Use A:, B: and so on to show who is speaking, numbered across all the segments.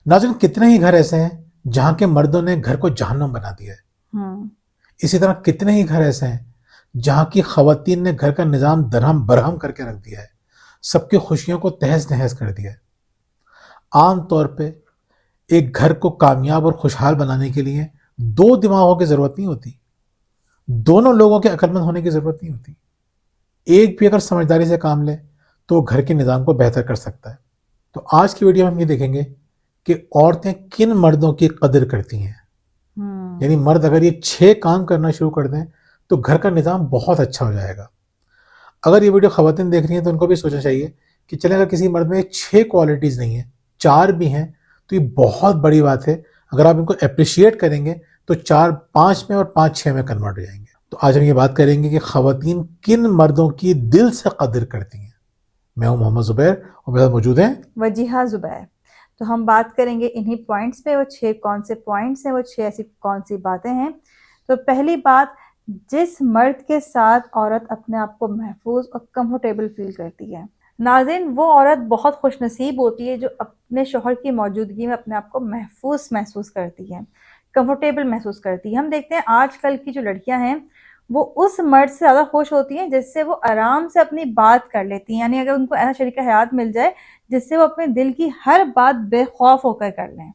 A: ناظرین کتنے ہی گھر ایسے ہیں جہاں کے مردوں نے گھر کو جہنم بنا دیا ہے، اسی طرح کتنے ہی گھر ایسے ہیں جہاں کی خواتین نے گھر کا نظام درہم برہم کر کے رکھ دیا ہے، سب کی خوشیوں کو تہز نہز کر دیا ہے۔ عام طور پہ ایک گھر کو کامیاب اور خوشحال بنانے کے لیے دو دماغوں کی ضرورت نہیں ہوتی، دونوں لوگوں کے عقل مند ہونے کی ضرورت نہیں ہوتی، ایک بھی اگر سمجھداری سے کام لے تو وہ گھر کے نظام کو بہتر کر سکتا ہے۔ تو آج کی ویڈیو میں ہم یہ دیکھیں گے کہ عورتیں کن مردوں کی قدر کرتی ہیں، یعنی مرد اگر یہ 6 کام کرنا شروع کر دیں تو گھر کا نظام بہت اچھا ہو جائے گا۔ اگر یہ ویڈیو خواتین دیکھ رہی ہیں تو ان کو بھی سوچنا چاہیے کہ چلیں اگر کسی مرد میں 6 کوالٹیز نہیں ہیں، 4 بھی ہیں تو یہ بہت بڑی بات ہے۔ اگر آپ ان کو اپریشیٹ کریں گے تو 4 5 میں اور 5 6 میں کنورٹ ہو جائیں گے۔ تو آج ہم یہ بات کریں گے کہ خواتین کن مردوں کی دل سے قدر کرتی ہیں۔ میں ہوں محمد زبیر اور میرے ساتھ موجود ہیں
B: وجیحہ زبیر۔ تو ہم بات کریں گے انہی پوائنٹس پہ، وہ 6 کون سے پوائنٹس ہیں، وہ 6 ایسی کون سی باتیں ہیں۔ تو پہلی بات، جس مرد کے ساتھ عورت اپنے آپ کو محفوظ اور کمفرٹیبل فیل کرتی ہے۔ ناظرین، وہ عورت بہت خوش نصیب ہوتی ہے جو اپنے شوہر کی موجودگی میں اپنے آپ کو محفوظ کرتی ہے، کمفرٹیبل محسوس کرتی ہے۔ ہم دیکھتے ہیں آج کل کی جو لڑکیاں ہیں وہ اس مرد سے زیادہ خوش ہوتی ہیں جس سے وہ آرام سے اپنی بات کر لیتی ہیں، یعنی اگر ان کو ایسا شریک حیات مل جائے جس سے وہ اپنے دل کی ہر بات بے خوف ہو کر لیں۔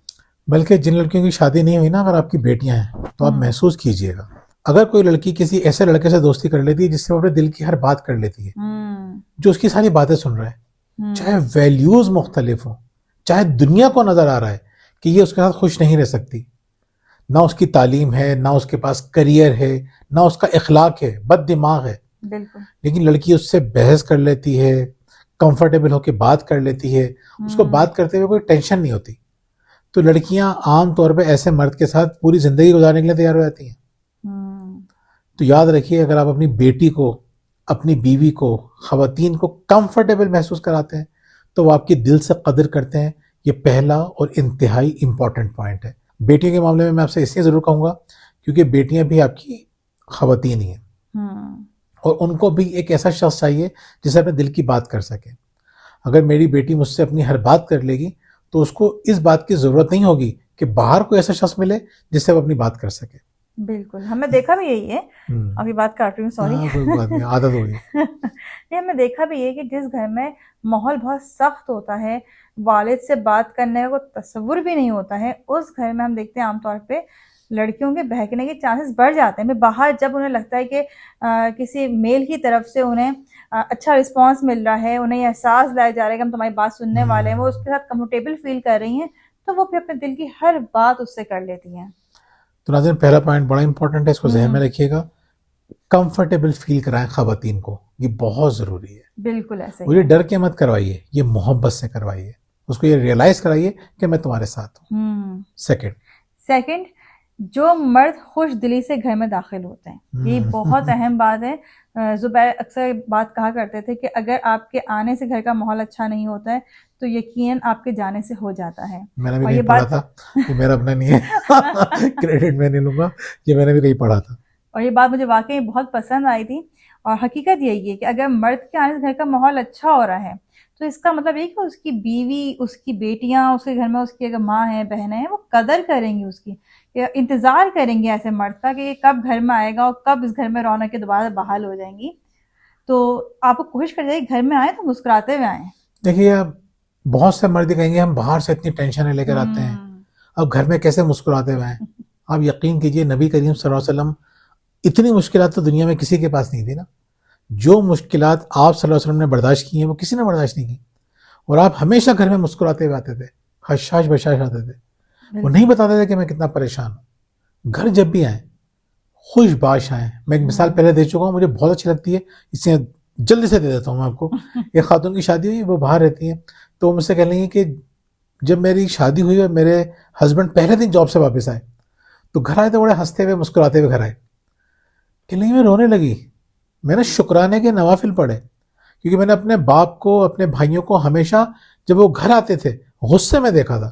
A: بلکہ جن لڑکیوں کی شادی نہیں ہوئی نا، اگر آپ کی بیٹیاں ہیں تو آپ محسوس کیجئے گا، اگر کوئی لڑکی کسی ایسے لڑکے سے دوستی کر لیتی ہے جس سے وہ اپنے دل کی ہر بات کر لیتی ہے، جو اس کی ساری باتیں سن رہا ہے، چاہے ویلیوز مختلف ہوں، چاہے دنیا کو نظر آ رہا ہے کہ یہ اس کے ساتھ خوش نہیں رہ سکتی، نہ اس کی تعلیم ہے، نہ اس کے پاس کریئر ہے، نہ اس کا اخلاق ہے، بد دماغ ہے،
B: بالکل،
A: لیکن لڑکی اس سے بحث کر لیتی ہے، کمفرٹیبل ہو کے بات کر لیتی ہے، اس کو بات کرتے ہوئے کوئی ٹینشن نہیں ہوتی، تو لڑکیاں عام طور پہ ایسے مرد کے ساتھ پوری زندگی گزارنے کے لیے تیار ہو جاتی ہیں۔ تو یاد رکھیے، اگر آپ اپنی بیٹی کو، اپنی بیوی کو، خواتین کو کمفرٹیبل محسوس کراتے ہیں تو وہ آپ کی دل سے قدر کرتے ہیں۔ یہ پہلا اور انتہائی امپورٹنٹ پوائنٹ ہے۔ بیٹیوں کے معاملے میں آپ سے اس لیے ضرور کہوں گا کیونکہ بیٹیاں بھی آپ کی خواتین ہی ہیں، اور ان کو بھی ایک ایسا شخص چاہیے جسے اپنے دل کی بات کر سکے۔ اگر میری بیٹی مجھ سے اپنی ہر بات کر لے گی تو اس کو اس بات کی ضرورت نہیں ہوگی کہ باہر کوئی ایسا شخص ملے جس سے وہ اپنی بات کر سکے۔
B: بالکل، ہمیں دیکھا بھی یہی ہے، ابھی بات کاٹ رہی ہوں، سوری،
A: کوئی بات نہیں، عادت ہوگی۔
B: نہیں، ہمیں دیکھا بھی یہ کہ جس گھر میں ماحول بہت سخت ہوتا ہے، والد سے بات کرنے کا کوئی تصور بھی نہیں ہوتا ہے، اس گھر میں ہم دیکھتے ہیں عام طور پہ لڑکیوں کے بہکنے کے چانسز بڑھ جاتے ہیں۔ باہر جب انہیں لگتا ہے کہ کسی میل کی طرف سے انہیں اچھا رسپانس مل رہا ہے، انہیں یہ احساس لایا جا رہا ہے کہ ہم تمہاری بات سننے والے ہیں، وہ اس کے ساتھ کمفرٹیبل فیل کر رہی ہیں، تو وہ پھر اپنے دل کی ہر بات اس سے کر لیتی ہیں۔
A: تو ناظرین، پہلا پوائنٹ بڑا امپورٹنٹ ہے، اس کو ذہن میں رکھیے گا، کمفرٹیبل فیل کرائیں خواتین کو، یہ بہت ضروری ہے۔
B: بالکل ایسے
A: اور یہ ڈر کے مت کروائیے، یہ محبت سے کروائیے، اس کو یہ ریئلائز کرائیے کہ میں تمہارے ساتھ ہوں۔
B: سیکنڈ، جو مرد خوش دلی سے گھر میں داخل ہوتے ہیں، یہ بہت اہم بات ہے۔ زبیر اکثر بات کہا کرتے تھے کہ اگر آپ کے آنے سے گھر کا ماحول اچھا نہیں ہوتا ہے تو یقیناً آپ کے جانے سے ہو جاتا ہے۔
A: میں نے بھی کہیں پڑھا تھا، یہ میرا اپنا نہیں ہے، کریڈٹ میں نہیں لوں گا، یہ میں نے بھی کہیں پڑھا تھا،
B: اور یہ بات مجھے واقعی بہت پسند آئی تھی۔ اور حقیقت یہی ہے کہ اگر مرد کے آنے سے گھر کا ماحول اچھا ہو رہا ہے تو اس کا مطلب یہ کہ اس کی بیوی، اس کی بیٹیاں، اس کے گھر میں اس کی اگر ماں ہیں، بہنیں ہیں، وہ قدر کریں گی، اس کی انتظار کریں گے ایسے مرد کا کہ یہ کب گھر میں آئے گا اور کب اس گھر میں رونقیں دوبارہ بحال ہو جائیں گی۔ تو آپ کو کوشش کر جائے گھر میں آئیں تو مسکراتے ہوئے آئیں۔
A: دیکھیے، اب بہت سے مرد کہیں گے ہم باہر سے اتنی ٹینشنیں لے کر آتے ہیں، اب گھر میں کیسے مسکراتے ہوئے آئیں؟ آپ یقین کیجئے، نبی کریم صلی اللہ علیہ وسلم، اتنی مشکلات تو دنیا میں کسی کے پاس نہیں تھی نا۔ جو مشکلات آپ صلی اللہ علیہ وسلم نے برداشت کی ہیں وہ کسی نے برداشت نہیں کی، اور آپ ہمیشہ گھر میں مسکراتے ہوئے آتے تھے، خشاش بشاش آتے تھے، وہ نہیں بتاتے تھے کہ میں کتنا پریشان ہوں۔ گھر جب بھی آئیں خوش باش آئیں۔ میں ایک مثال پہلے دے چکا ہوں، مجھے بہت اچھی لگتی ہے، اس سے جلدی سے دے دیتا ہوں میں آپ کو۔ ایک خاتون کی شادی ہوئی، وہ باہر رہتی ہیں، تو مجھ سے کہہ لیں گی کہ جب میری شادی ہوئی اور میرے ہسبینڈ پہلے دن جاب سے واپس آئے تو گھر آئے تو بڑے ہنستے ہوئے مسکراتے ہوئے گھر آئے، کہ نہیں میں رونے لگی، میں نے شکرانے کے نوافل پڑھے، کیونکہ میں نے اپنے باپ کو، اپنے بھائیوں کو ہمیشہ جب وہ گھر آتے تھے غصے میں دیکھا تھا،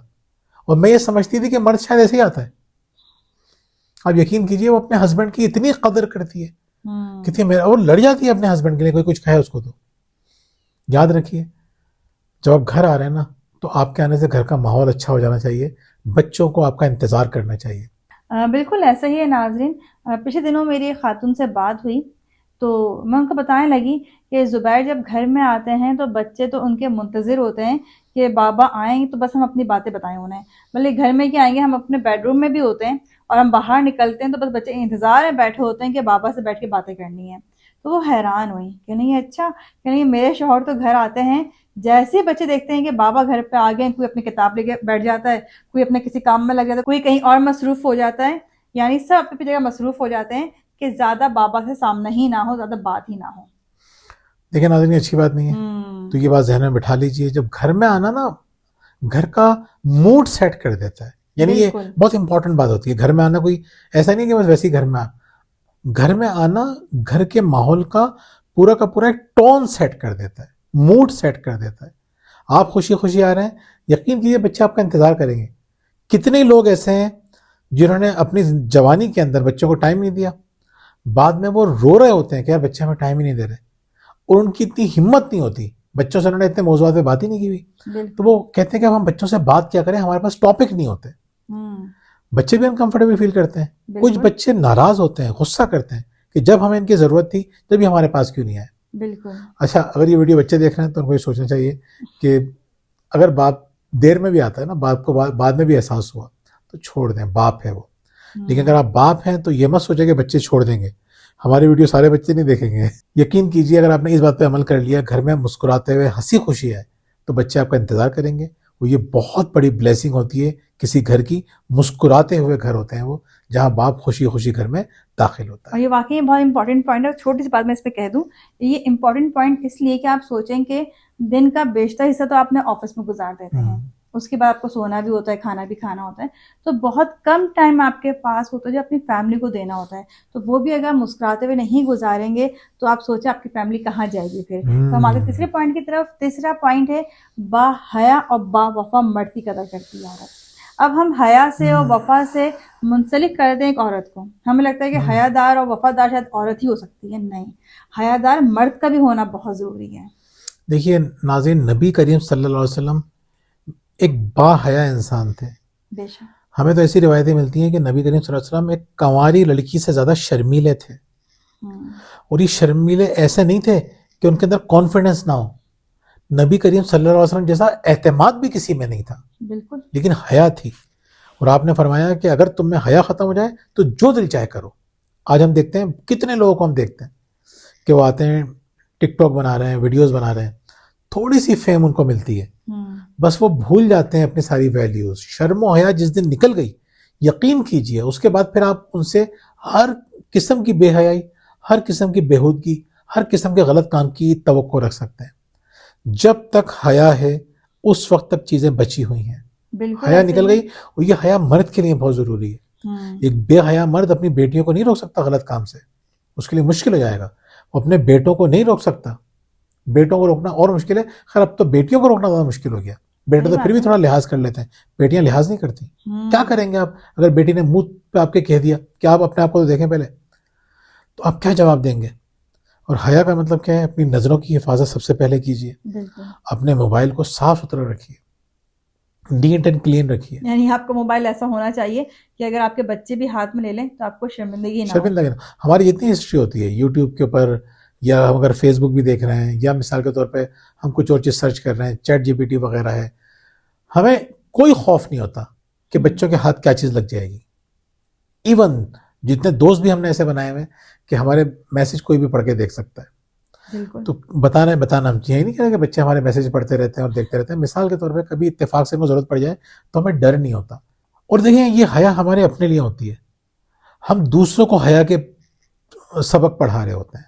A: اور میں یہ سمجھتی تھی کہ مرد شاید ایسے ہی آتا ہے۔ آپ یقین کیجئے، وہ اپنے ہسبینڈ کی اتنی قدر کرتی ہے، کتنی میرا، وہ لڑ جاتی ہے اپنے ہسبینڈ کے لیے، کوئی کچھ کہے اس کو تو۔ یاد رکھیے، جب آپ گھر آ رہے ہیں نا تو آپ کے آنے سے گھر کا ماحول اچھا ہو جانا چاہیے, بچوں کو آپ کا انتظار کرنا چاہیے.
B: بالکل ایسا ہی ہے ناظرین. پچھلے دنوں میری ایک خاتون سے بات ہوئی تو میں ان کو بتانے لگی کہ زبیر جب گھر میں آتے ہیں تو بچے تو ان کے منتظر ہوتے ہیں کہ بابا آئیں تو بس ہم اپنی باتیں بتائیں انہیں, بلکہ گھر میں کیا آئیں گے, ہم اپنے بیڈ روم میں بھی ہوتے ہیں اور ہم باہر نکلتے ہیں تو بس بچے انتظار میں بیٹھے ہوتے ہیں کہ بابا سے بیٹھ کے باتیں کرنی ہیں. تو وہ حیران ہوئی کہ نہیں اچھا, کہ نہیں میرے شوہر تو گھر آتے ہیں, جیسے بچے دیکھتے ہیں کہ بابا گھر پہ آ گئے, کوئی اپنی کتاب لے کے بیٹھ جاتا ہے, کوئی اپنے کسی کام میں لگ جاتا ہے, کوئی کہیں اور مصروف ہو جاتا ہے, یعنی سب اپنی جگہ مصروف ہو جاتے ہیں کہ زیادہ بابا سے سامنا ہی نہ ہو, زیادہ بات ہی نہ ہو.
A: دیکھیں ناظرین, اچھی بات نہیں ہے, تو یہ بات ذہن میں بٹھا لیجئے. جب گھر میں آنا نا گھر کا موڈ سیٹ کر دیتا ہے, یعنی یہ بہت امپورٹنٹ بات ہوتی ہے. گھر میں آنا کوئی ایسا نہیں کہ بس ویسے ہی گھر میں آنا گھر کے ماحول کا پورا ایک ٹون سیٹ کر دیتا ہے, موڈ سیٹ کر دیتا ہے. آپ خوشی خوشی آ رہے ہیں, یقین کیجیے بچے آپ کا انتظار کریں گے. کتنے لوگ ایسے ہیں جنہوں نے اپنی جوانی کے اندر بچوں کو ٹائم نہیں دیا, بعد میں وہ رو رہے ہوتے ہیں کہ یار بچے ہمیں ٹائم ہی نہیں دے رہے, اور ان کی اتنی ہمت نہیں ہوتی, بچوں سے انہوں نے اتنے موضوعات پہ بات ہی نہیں کی ہوئی, تو وہ کہتے ہیں کہ ہم بچوں سے بات کیا کریں, ہمارے پاس ٹاپک نہیں ہوتے. بچے بھی انکمفرٹیبل فیل کرتے ہیں. کچھ بچے ناراض ہوتے ہیں, غصہ کرتے ہیں کہ جب ہمیں ان کی ضرورت تھی تب یہ ہمارے پاس کیوں نہیں آئے.
B: بالکل.
A: اچھا, اگر یہ ویڈیو بچے دیکھ رہے ہیں تو ان کو یہ سوچنا چاہیے کہ اگر باپ دیر میں بھی آتا ہے نا, باپ کو بعد میں بھی احساس ہوا تو چھوڑ دیں, باپ ہے وہ. لیکن اگر آپ باپ ہیں تو یہ مت سوچیں کہ بچے چھوڑ دیں گے. ہماری ویڈیو سارے بچے نہیں دیکھیں گے. یقین کیجیے اگر آپ نے اس بات پہ عمل کر لیا, گھر میں مسکراتے ہوئے ہنسی خوشی ہے, تو بچے آپ کا انتظار کریں گے. وہ یہ بہت بڑی بلیسنگ ہوتی ہے کسی گھر کی, مسکراتے ہوئے گھر ہوتے ہیں وہ, جہاں باپ خوشی خوشی گھر میں داخل ہوتا ہے.
B: اور یہ واقعی بہت امپورٹنٹ پوائنٹ ہے. چھوٹی سی بات میں اس پہ کہہ دوں, یہ امپورٹنٹ پوائنٹ اس لیے کہ آپ سوچیں کہ دن کا بیشتر حصہ تو آپ نے آفس میں گزار دیتے ہیں, اس کے بعد آپ کو سونا بھی ہوتا ہے, کھانا بھی کھانا ہوتا ہے, تو بہت کم ٹائم آپ کے پاس ہوتا ہے جو اپنی فیملی کو دینا ہوتا ہے. تو وہ بھی اگر مسکراتے ہوئے نہیں گزاریں گے تو آپ سوچیں آپ کی فیملی کہاں جائے گی پھر. تو ہم آگے تیسرے پوائنٹ کی طرف. تیسرا پوائنٹ ہے با حیا اور با وفا مرد کی قدر کرتی ہے عورت. اب ہم حیا سے اور وفا سے منسلک کر دیں ایک عورت کو, ہمیں لگتا ہے کہ حیا دار اور وفادار شاید عورت ہی ہو سکتی ہے. نہیں, حیا دار مرد کا بھی ہونا بہت ضروری ہے.
A: دیکھیے ناظرین, نبی کریم صلی اللہ علیہ وسلم ایک با حیا انسان تھے.
B: بے شک.
A: ہمیں تو ایسی روایتیں ملتی ہیں کہ نبی کریم صلی اللہ علیہ وسلم ایک کنواری لڑکی سے زیادہ شرمیلے تھے. اور یہ شرمیلے ایسے نہیں تھے کہ ان کے اندر کانفیڈنس نہ ہو. نبی کریم صلی اللہ علیہ وسلم جیسا اعتماد بھی کسی میں نہیں تھا,
B: بالکل,
A: لیکن حیا تھی. اور آپ نے فرمایا کہ اگر تم میں حیا ختم ہو جائے تو جو دل چاہے کرو. آج ہم دیکھتے ہیں کتنے لوگوں کو ہم دیکھتے ہیں کہ وہ آتے ہیں ٹک ٹاک بنا رہے ہیں, ویڈیوز بنا رہے ہیں, تھوڑی سی فیم ان کو ملتی ہے, بس وہ بھول جاتے ہیں اپنی ساری ویلیوز. شرم و حیا جس دن نکل گئی, یقین کیجئے اس کے بعد پھر آپ ان سے ہر قسم کی بے حیائی, ہر قسم کی بےہودگی, ہر قسم کے غلط کام کی توقع رکھ سکتے ہیں. جب تک حیا ہے اس وقت تک چیزیں بچی ہوئی ہیں. حیا نکل گئی, اور یہ حیا مرد کے لیے بہت ضروری ہے. ایک بے حیا مرد اپنی بیٹیوں کو نہیں روک سکتا غلط کام سے, اس کے لیے مشکل ہو جائے گا. وہ اپنے بیٹوں کو نہیں روک سکتا, بیٹوں کو روکنا اور مشکل ہے. خیر اب تو بیٹیوں کو روکنا زیادہ مشکل ہو گیا. بیٹے تو پھر بھی تھوڑا لحاظ کر لیتے ہیں, بیٹیاں لحاظ نہیں کرتی. کیا کریں گے آپ اگر بیٹی نے منہ پہ آپ کے کہہ دیا کہ آپ اپنے آپ کو تو دیکھیں پہلے, تو آپ کیا جواب دیں گے؟ اور حیا کا مطلب کیا ہے؟ اپنی نظروں کی حفاظت سب سے پہلے کیجیے. اپنے موبائل کو صاف ستھرا رکھیے, نیٹ اینڈ کلین رکھیے.
B: یعنی آپ کا موبائل ایسا ہونا چاہیے کہ اگر آپ کے بچے بھی ہاتھ میں لے لیں تو آپ کو شرمندگی نہ ہو.
A: ہماری اتنی ہسٹری ہوتی ہے یوٹیوب کے اوپر, یا اگر فیس بک بھی دیکھ رہے ہیں, یا مثال کے طور پہ ہم کچھ اور چیز سرچ کر رہے ہیں, چیٹ جی پی ٹی وغیرہ ہے, ہمیں کوئی خوف نہیں ہوتا کہ بچوں کے ہاتھ کیا چیز لگ جائے گی. ایون جتنے دوست بھی ہم نے ایسے بنائے ہوئے کہ ہمارے میسج کوئی بھی پڑھ کے دیکھ سکتا ہے. تو بتانا ہم یہ نہیں کہہ رہے کہ بچے ہمارے میسج پڑھتے رہتے ہیں اور دیکھتے رہتے ہیں. مثال کے طور پہ کبھی اتفاق سے ضرورت پڑ جائے تو ہمیں ڈر نہیں ہوتا. اور دیکھیں یہ حیا ہمارے اپنے لیے ہوتی ہے, ہم دوسروں کو حیا کے سبق پڑھا رہے ہوتے ہیں.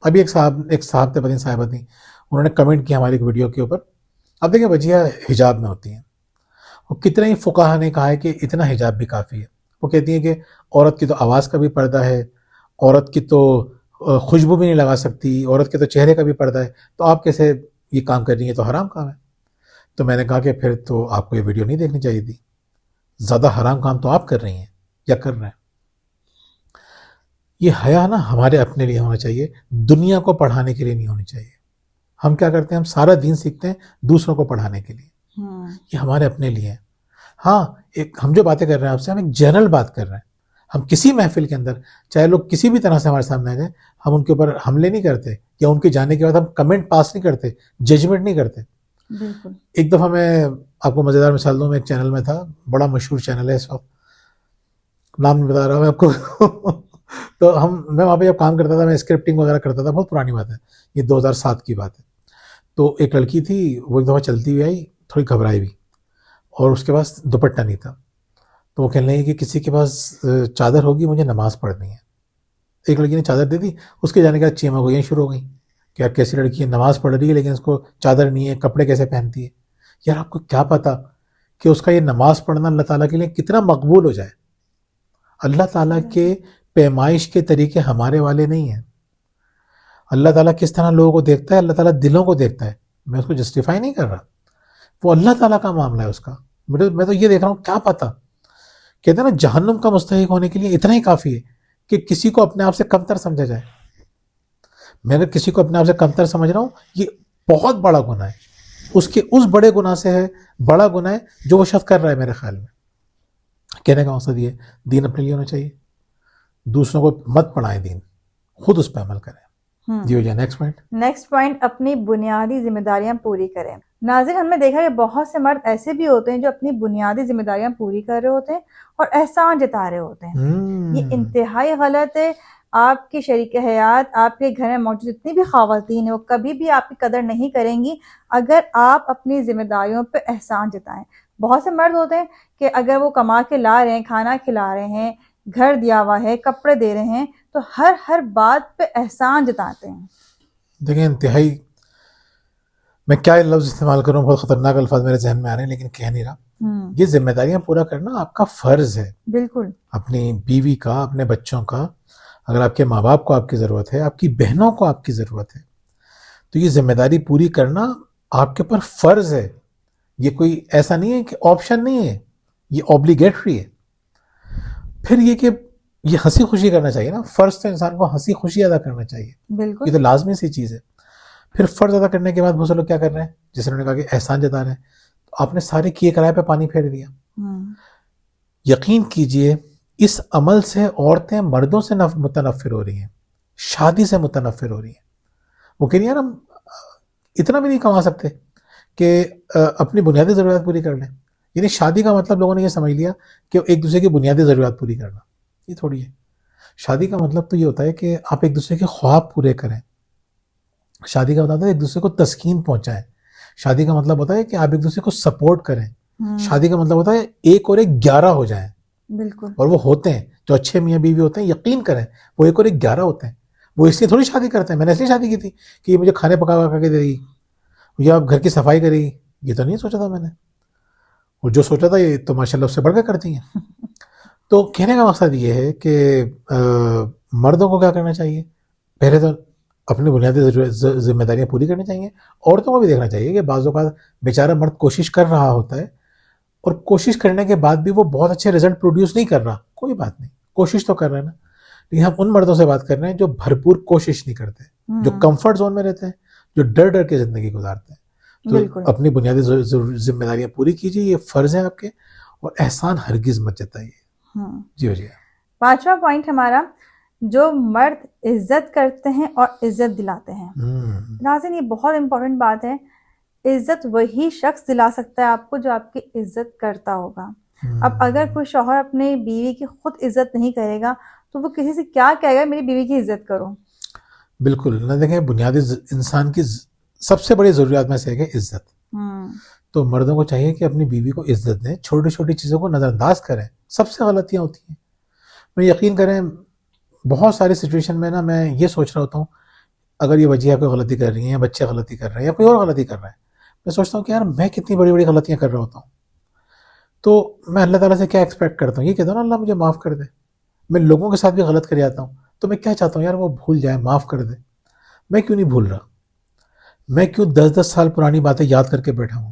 A: ابھی ایک صاحب تھے, صاحبہ تھیں, انہوں نے کمنٹ کیا ہماری ایک ویڈیو کے اوپر. اب دیکھیں بچیاں حجاب میں ہوتی ہیں, اور کتنے ہی فقہا نے کہا ہے کہ اتنا حجاب بھی کافی ہے. وہ کہتی ہیں کہ عورت کی تو آواز کا بھی پردہ ہے, عورت کی تو خوشبو بھی نہیں لگا سکتی, عورت کے تو چہرے کا بھی پردہ ہے, تو آپ کیسے یہ کام کر رہی ہیں؟ تو حرام کام ہے. تو میں نے کہا کہ پھر تو آپ کو یہ ویڈیو نہیں دیکھنی چاہیے تھی, زیادہ حرام کام تو آپ کر رہی ہیں یا کر رہے ہیں. یہ حیا نا ہمارے اپنے لیے ہونا چاہیے, دنیا کو پڑھانے کے لیے نہیں ہونی چاہیے. ہم کیا کرتے ہیں, ہم سارا دین سیکھتے ہیں دوسروں کو پڑھانے کے لیے. یہ ہمارے اپنے لیے ہیں. ہاں ایک ہم جو باتیں کر رہے ہیں آپ سے، ہم ایک جنرل بات کر رہے ہیں. ہم کسی محفل کے اندر چاہے لوگ کسی بھی طرح سے ہمارے سامنے آ جائیں، ہم ان کے اوپر حملے نہیں کرتے، یا ان کے جانے کے بعد ہم کمنٹ پاس نہیں کرتے، ججمنٹ نہیں کرتے.
B: بالکل.
A: ایک دفعہ میں آپ کو مزیدار مثال دوں، میں ایک چینل میں تھا، بڑا مشہور چینل ہے اس وقت، نام نہیں بتا رہا میں آپ کو. تو میں وہاں پہ جب کام کرتا تھا، میں اسکرپٹنگ وغیرہ کرتا تھا، بہت پرانی بات ہے یہ، 2007 کی بات ہے. تو ایک لڑکی تھی، وہ ایک دفعہ چلتی ہوئی آئی، تھوڑی گھبرائی ہوئی، اور اس کے پاس دوپٹہ نہیں تھا. تو وہ کہنے لگی کہ کسی کے پاس چادر ہوگی، مجھے نماز پڑھنی ہے. ایک لڑکی نے چادر دے دی، اس کے جانے کے بعد چیمہ گوئیاں شروع ہو گئیں کہ یار کیسی لڑکی ہے، نماز پڑھ رہی ہے لیکن اس کو چادر نہیں ہے، کپڑے کیسے پہنتی ہے. یار آپ کو کیا پتا کہ اس کا یہ نماز پڑھنا اللہ تعالیٰ کے لیے کتنا مقبول ہو جائے. اللہ تعالیٰ کے پیمائش کے طریقے ہمارے والے نہیں ہیں. اللہ تعالیٰ کس طرح لوگوں کو دیکھتا ہے، اللہ تعالیٰ دلوں کو دیکھتا ہے. میں اس کو جسٹیفائی نہیں کر رہا، وہ اللہ تعالیٰ کا معاملہ ہے اس کا. میں تو یہ دیکھ رہا ہوں کیا پتا. کہتے ہیں نا جہنم کا مستحق ہونے کے لیے اتنا ہی کافی ہے کہ کسی کو اپنے آپ سے کمتر سمجھا جائے. میں اگر کسی کو اپنے آپ سے کمتر سمجھ رہا ہوں، یہ بہت بڑا گناہ ہے. اس بڑے گناہ سے ہے بڑا گناہ ہے جو وہ شخص کر رہا ہے. میرے خیال میں کہنے کا مقصد یہ ہے، دین اپنے لیے ہونا چاہیے، دوسروں کو مت پڑھائیں دین، خود اس پہ عمل کریں. جی ہو جائے.
B: نیکسٹ پوائنٹ، اپنی بنیادی ذمہ داریاں پوری کریں. ناظرین، ہم نے دیکھا کہ بہت سے مرد ایسے بھی ہوتے ہیں جو اپنی بنیادی ذمہ داریاں پوری کر رہے ہوتے ہیں اور احسان جتا رہے ہوتے ہیں. یہ انتہائی غلط ہے. آپ کی شریک حیات، آپ کے گھر میں موجود جتنی بھی خواتین ہیں، وہ کبھی بھی آپ کی قدر نہیں کریں گی اگر آپ اپنی ذمہ داریوں پہ احسان جتائیں. بہت سے مرد ہوتے ہیں کہ اگر وہ کما کے لا رہے ہیں، کھانا کھلا رہے ہیں، گھر دیا ہوا ہے، کپڑے دے رہے ہیں، تو ہر بات پہ احسان جتاتے ہیں.
A: دیکھیں انتہائی، میں کیا لفظ استعمال کروں، بہت خطرناک الفاظ میرے ذہن میں آ رہے ہیں لیکن کہہ نہیں رہا. یہ ذمہ داریاں پورا کرنا آپ کا فرض ہے.
B: بالکل. اپنی
A: بیوی کا، اپنے بچوں کا، اگر آپ کے ماں باپ کو آپ کی ضرورت ہے، آپ کی بہنوں کو آپ کی ضرورت ہے، تو یہ ذمہ داری پوری کرنا آپ کے اوپر فرض ہے. یہ کوئی ایسا نہیں ہے کہ آپشن نہیں ہے، یہ اوبلیگیٹری ہے. پھر یہ کہ یہ ہنسی خوشی کرنا چاہیے نا، فرض تو انسان کو ہنسی خوشی ادا کرنا چاہیے.
B: بالکل.
A: یہ تو لازمی سی چیز ہے. پھر فرض ادا کرنے کے بعد بہت سے لوگ کیا کر رہے ہیں، جیسے انہوں نے کہا کہ احسان جتا رہے ہیں، تو آپ نے سارے کیے کرائے پہ پانی پھیر دیا. یقین کیجئے اس عمل سے عورتیں مردوں سے متنفر ہو رہی ہیں، شادی سے متنفر ہو رہی ہیں. وہ کہہ رہی ہیں نا ہم اتنا بھی نہیں کما سکتے کہ اپنی بنیادی ضروریات پوری کر لیں. یعنی شادی کا مطلب لوگوں نے یہ سمجھ لیا کہ ایک دوسرے کی بنیادی ضروریات پوری کرنا. یہ تھوڑی ہے. شادی کا مطلب تو یہ ہوتا ہے کہ آپ ایک دوسرے کے خواب پورے کریں. شادی کا مطلب ہے ایک دوسرے کو تسکین پہنچائیں. شادی کا مطلب ہوتا ہے کہ آپ ایک دوسرے کو سپورٹ کریں. شادی کا مطلب ہوتا ہے ایک اور ایک 11 ہو جائیں.
B: بالکل.
A: اور وہ ہوتے ہیں جو اچھے میاں بیوی ہوتے ہیں، یقین کریں وہ ایک اور ایک 11 ہوتے ہیں. وہ اس لیے تھوڑی شادی کرتے ہیں. میں نے اس لیے شادی کی تھی کہ یہ مجھے کھانے پکا کے دے گی یا آپ گھر کی صفائی کرے گی، یہ تو نہیں سوچا تھا میں نے. اور جو سوچا تھا یہ تو ماشاءاللہ اس سے بڑھ کے کرتی ہیں. تو کہنے کا مقصد یہ ہے کہ مردوں کو کیا کرنا چاہیے، پہلے تو اپنی بنیادی ذمہ داریاں پوری کرنی چاہیے. عورتوں کو بھی دیکھنا چاہیے کہ بعض اوقات بیچارہ مرد کوشش کر رہا ہوتا ہے اور کوشش کرنے کے بعد بھی وہ بہت اچھے رزلٹ پروڈیوس نہیں کر رہا. کوئی بات نہیں، کوشش تو کر رہے ہیں نا. لیکن ہم ان مردوں سے بات کر رہے ہیں جو بھرپور کوشش نہیں کرتے، جو کمفرٹ زون میں رہتے ہیں، جو ڈر کے زندگی گزارتے ہیں. تو اپنی بنیادی ذمہ داریاں پوری کیجیے، یہ فرض ہے آپ کے، اور احسان ہرگز مت جتائیے. جی ہو جائے.
B: 5واں پوائنٹ ہمارا، جو مرد عزت کرتے ہیں اور عزت دلاتے ہیں. ناظرین، یہ بہت امپورٹنٹ بات ہے. عزت وہی شخص دلا سکتا ہے آپ کو جو آپ کی عزت کرتا ہوگا. اب اگر کوئی شوہر اپنے بیوی کی خود عزت نہیں کرے گا تو وہ کسی سے کیا کہے گا میری بیوی کی عزت کرو.
A: بالکل نہ. دیکھیں بنیادی انسان کی سب سے بڑی ضروریات میں سے ایک ہے عزت. تو مردوں کو چاہیے کہ اپنی بیوی کو عزت دیں، چھوٹی چھوٹی چیزوں کو نظر انداز کریں. سب سے غلطیاں ہوتی ہیں. میں یقین کریں بہت ساری سچویشن میں نا میں یہ سوچ رہا ہوتا ہوں، اگر یہ وجیہہ کوئی غلطی کر رہی ہیں یا بچے غلطی کر رہے ہیں یا کوئی اور غلطی کر رہا ہے، میں سوچتا ہوں کہ یار میں کتنی بڑی بڑی غلطیاں کر رہا ہوتا ہوں. تو میں اللہ تعالیٰ سے کیا ایکسپیکٹ کرتا ہوں، یہ کہتا ہوں نا اللہ مجھے معاف کر دے. میں لوگوں کے ساتھ بھی غلط کر جاتا ہوں تو میں کیا چاہتا ہوں یار وہ بھول جائے، معاف کر دے. میں کیوں نہیں بھول رہا؟ میں کیوں 10 سال پرانی باتیں یاد کر کے بیٹھا ہوں؟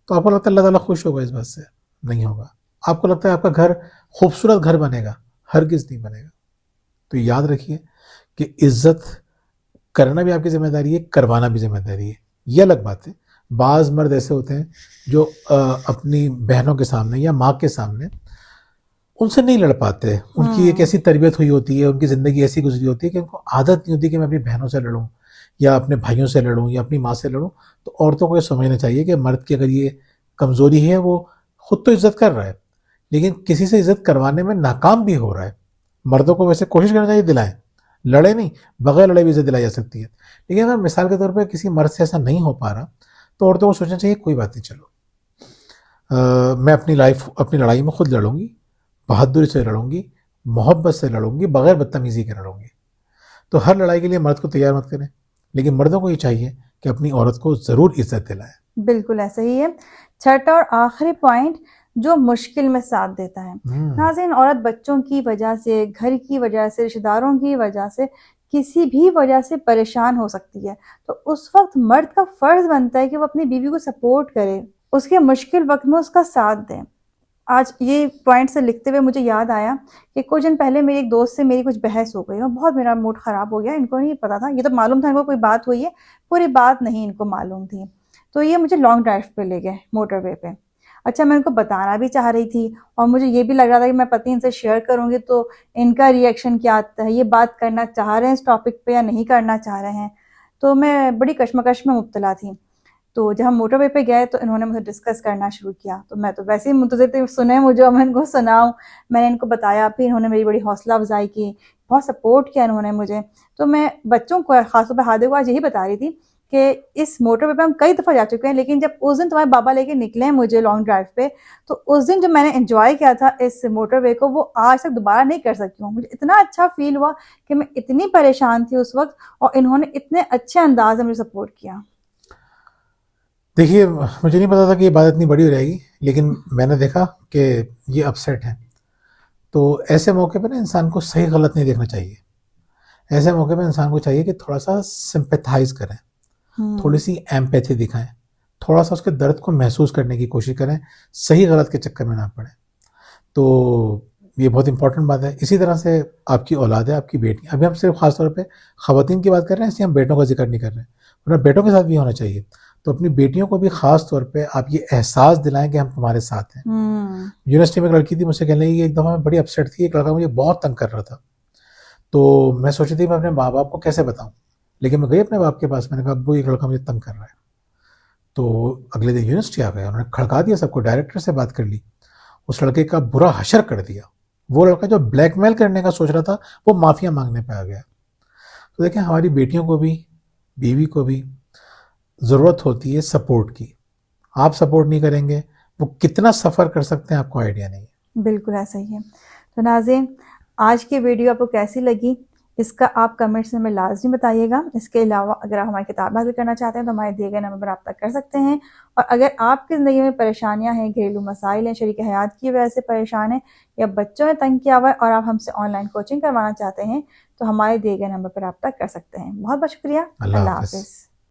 A: تو آپ کو لگتا ہے اللہ تعالیٰ خوش ہوگا اس بات سے؟ نہیں ہوگا. آپ کو لگتا ہے آپ کا گھر خوبصورت گھر بنے گا؟ ہرگز نہیں بنے گا. تو یاد رکھیے کہ عزت کرنا بھی آپ کی ذمہ داری ہے، کروانا بھی ذمہ داری ہے. یہ الگ بات ہے. بعض مرد ایسے ہوتے ہیں جو اپنی بہنوں کے سامنے یا ماں کے سامنے ان سے نہیں لڑ پاتے. ان کی ایک ایسی تربیت ہوئی ہوتی ہے, ان کی زندگی ایسی گزری ہوتی ہے کہ ان کو عادت نہیں ہوتی کہ میں اپنی بہنوں سے لڑوں یا اپنے بھائیوں سے لڑوں یا اپنی ماں سے لڑوں. تو عورتوں کو یہ سمجھنا چاہیے کہ مرد کی اگر یہ کمزوری ہے, وہ خود تو عزت کر رہا ہے لیکن کسی سے عزت کروانے میں ناکام بھی ہو رہا ہے. مردوں کو ویسے کوشش کرنا چاہیے دلائیں, لڑے نہیں, بغیر لڑے بھی عزت دلائی جا سکتی ہے. لیکن اگر مثال کے طور پہ کسی مرد سے ایسا نہیں ہو پا رہا تو عورتوں کو سوچنا چاہیے کوئی بات نہیں, چلو میں اپنی اپنی لڑائی میں خود لڑوں گی, بہادری سے لڑوں گی, محبت سے لڑوں گی, بغیر بدتمیزی کے لڑوں گی. تو ہر لڑائی کے لیے مرد کو تیار مت کریں, لیکن مردوں کو یہ چاہیے کہ اپنی عورت کو ضرور عزت دلائیں.
B: بالکل ایسا ہی ہے. چھٹا اور آخری پوائنٹ, جو مشکل میں ساتھ دیتا ہے. ناظرین, عورت بچوں کی وجہ سے, گھر کی وجہ سے, رشتہ داروں کی وجہ سے, کسی بھی وجہ سے پریشان ہو سکتی ہے. تو اس وقت مرد کا فرض بنتا ہے کہ وہ اپنی بیوی کو سپورٹ کرے, اس کے مشکل وقت میں اس کا ساتھ دیں. آج یہ پوائنٹ سے لکھتے ہوئے مجھے یاد آیا کہ کچھ دن پہلے میری ایک دوست سے میری کچھ بحث ہو گئی اور بہت میرا موڈ خراب ہو گیا. ان کو نہیں پتا تھا, یہ تو معلوم تھا ان کو کوئی بات ہوئی ہے, پوری بات نہیں ان کو معلوم تھی. تو یہ مجھے لانگ ڈرائیو پہ لے گئے, موٹر وے پہ. اچھا, میں ان کو بتانا بھی چاہ رہی تھی اور مجھے یہ بھی لگ رہا تھا کہ میں پتی ان سے شیئر کروں گی تو ان کا ریئیکشن کیا آتا ہے, یہ بات کرنا چاہ رہے ہیں اس ٹاپک پہ یا نہیں کرنا چاہ رہے ہیں. تو میں بڑی کشمکش میں مبتلا تھی. تو جب ہم موٹر وے پہ گئے تو انہوں نے مجھے ڈسکس کرنا شروع کیا. تو میں تو ویسے ہی منتظر تھی سنیں مجھے اور میں ان کو سناؤں. میں نے ان کو بتایا, پھر انہوں نے میری بڑی حوصلہ افزائی کی, بہت سپورٹ کیا انہوں نے مجھے. تو میں بچوں کو, خاص طور پہ ہادے کو آج یہی بتا رہی تھی کہ اس موٹر وے پہ ہم کئی دفعہ جا چکے ہیں, لیکن جب اس دن تمہارے بابا لے کے نکلے ہیں مجھے لانگ ڈرائیو پہ, تو اس دن جو میں نے انجوائے کیا تھا اس موٹر وے کو, وہ آج تک دوبارہ نہیں کر سکتی ہوں. مجھے اتنا اچھا فیل ہوا کہ میں اتنی پریشان تھی اس وقت اور انہوں نے اتنے اچھے انداز میں مجھے سپورٹ کیا.
A: دیکھیے, مجھے نہیں پتا تھا کہ یہ بات اتنی بڑی ہو جائے گی, لیکن میں نے دیکھا کہ یہ اپسیٹ ہے. تو ایسے موقع پہ نا انسان کو صحیح غلط نہیں دیکھنا چاہیے. ایسے موقع پہ انسان کو چاہیے کہ تھوڑا سا سمپیتھائز کریں, تھوڑی سی ایمپیتھی دکھائیں, تھوڑا سا اس کے درد کو محسوس کرنے کی کوشش کریں, صحیح غلط کے چکر میں نہ پڑیں. تو یہ بہت امپورٹنٹ بات ہے. اسی طرح سے آپ کی اولاد ہے, آپ کی بیٹی. ابھی ہم صرف خاص طور پہ خواتین کی بات کر رہے ہیں, اس لیے ہم بیٹوں کا ذکر نہیں کر رہے ہیں, ورنہ بیٹوں کے ساتھ بھی ہونا چاہیے. تو اپنی بیٹیوں کو بھی خاص طور پہ آپ یہ احساس دلائیں کہ ہم تمہارے ساتھ ہیں. یونیورسٹی میں ایک لڑکی تھی, مجھ سے کہنے لگی ایک دفعہ میں بڑی اپسیٹ تھی, ایک لڑکا مجھے بہت تنگ کر رہا تھا. تو میں سوچی تھی میں اپنے ماں باپ کو کیسے بتاؤں, لیکن میں گئی اپنے باپ کے پاس, میں نے کہا ابو ایک لڑکا مجھے تنگ کر رہا ہے. تو اگلے دن یونیورسٹی آ گیا, انہوں نے کھڑکا دیا سب کو, ڈائریکٹر سے بات کر لی, اس لڑکے کا برا حشر کر دیا. وہ لڑکا جو بلیک میل کرنے کا سوچ رہا تھا وہ معافیا مانگنے پہ آ گیا. تو دیکھیں, ہماری بیٹیوں کو بھی, بیوی کو بھی ضرورت ہوتی ہے سپورٹ کی. آپ سپورٹ نہیں کریں گے, وہ کتنا سفر کر سکتے ہیں آپ کو آئیڈیا نہیں ہے.
B: بالکل ایسا ہی ہے. تو ناظرین, آج کی ویڈیو آپ کو کیسی لگی اس کا آپ کمنٹس میں لازمی بتائیے گا. اس کے علاوہ اگر آپ ہماری کتاب حاصل کرنا چاہتے ہیں تو ہمارے دیے گئے نمبر پر رابطہ کر سکتے ہیں. اور اگر آپ کی زندگی میں پریشانیاں ہیں, گھریلو مسائل ہیں, شریک حیات کی وجہ سے پریشان ہیں, یا بچوں نے تنگ کیا ہوا ہے اور آپ ہم سے آن لائن کوچنگ کروانا چاہتے ہیں, تو ہمارے دیے گئے نمبر پر رابطہ کر سکتے ہیں. بہت بہت شکریہ. اللہ حافظ.